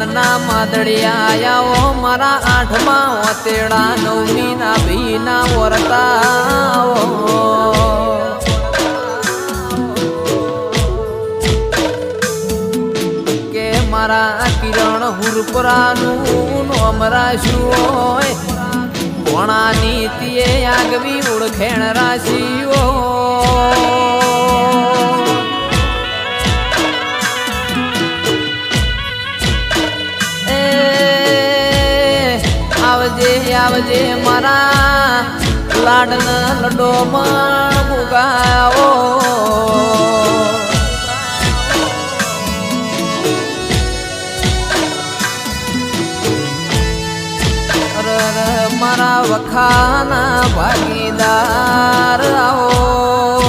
મનના માદડિયા આયા મારા આઠમાં ઓતેડા નવમી ના ભીના વરતા કે મારા કિરણ હુરપરાનું અમરાશું હોય કોણા નીતિએ આગવી ઓળખેણ રાશિઓ આવજે મારા લાડના લડો માં ગુગાઓ મારા વખાના ભાગીદાર આવો